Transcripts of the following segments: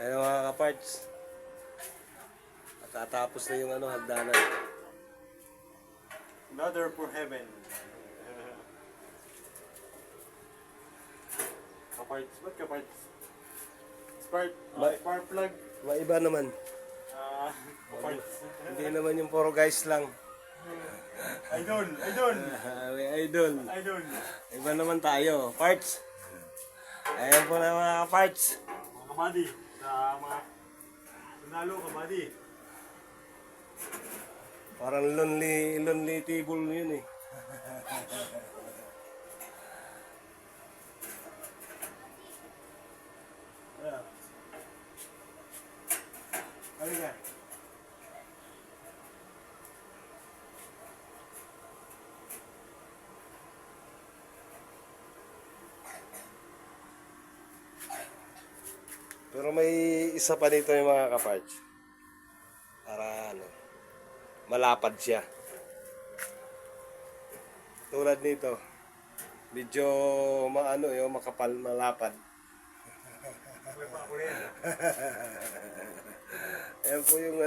Ayun mga kaparts. At tatapos na yung hagdanan. Another for heaven. Kaparts, ba't kaparts? Spark plug. Maiba naman. Kaparts. Hindi naman yung puro guys lang. Idol. May idol. Iba naman tayo. Parts. Ayan po na mga parts. Mga kabady. Sa mga sunalo kabady. Parang lonely table yun eh. Halika. Pero may isa pa dito yung mga kaparts. Para malapad siya. Tulad nito. Medyo makapal, malapad. Ayan po yung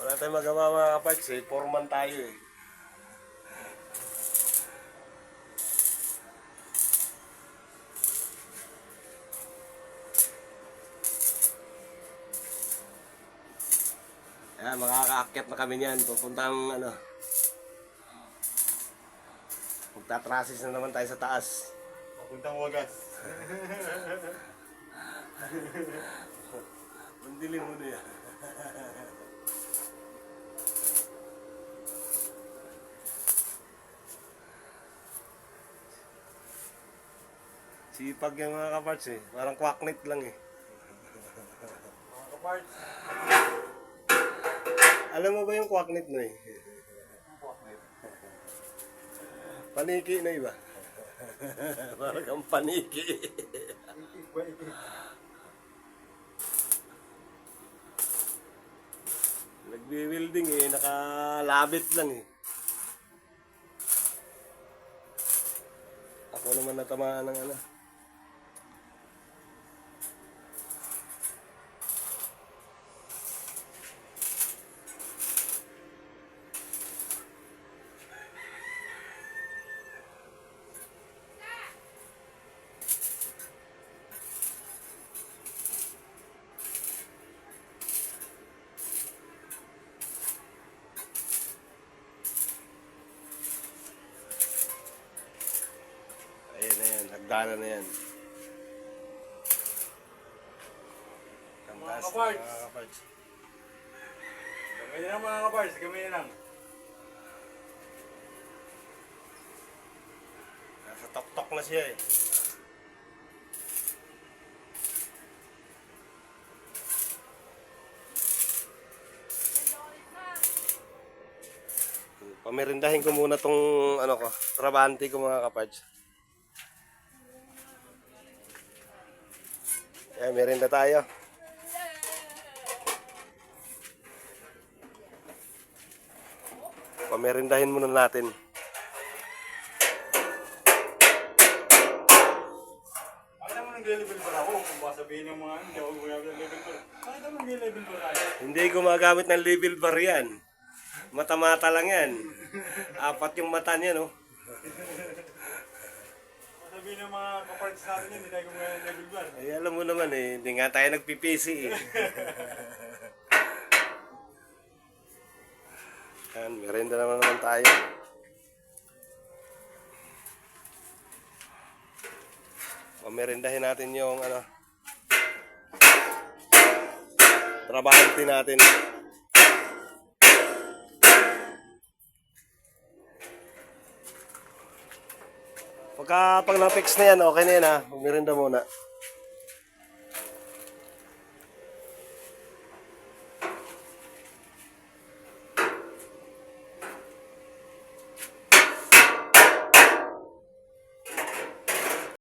Wala tayong magawa mga kaparts eh. Foreman tayo eh. Ayan, makakaakyat na kami niyan. Pupuntang magtatrasis na naman tayo sa taas. Papuntang wagas. Mandilim mo na yan. Sipag yung mga kaparts eh. Parang kwaknit lang eh. Mga kaparts. Alam mo ba yung kwaknit na eh? Paniki na iba. Parang kang paniki. Nagbi-welding eh. Nakalabit lang eh. Ako naman natamaan ng Ayan, hagdanan na yan. Mga kaparts. Gamay na lang mga kaparts, gamay na lang. Nasa tok-tok na siya eh. Pamirindahin ko muna tong trabante ko mga kaparts. Ayan, merinda tayo. Pamerindahin muna natin. Bakit naman nag-level bar ako? Kung baka sabihin ng mga hindi ako gumagamit ng level bar. Bakit naman nag-level bar tayo? Hindi gumagamit ng level bar yan. Mata-mata lang yan. Apat yung mata niya, no? Sabihin ng mga kaparts natin yun, hindi tayo gumagamit ng level bar. Ay, alam mo naman eh, hindi nga tayo nagpipisi eh. Yan, merenda naman tayo. Merendahin natin yung trabahante natin. Pag na-fix na yan, okay na yan ha. Merenda muna.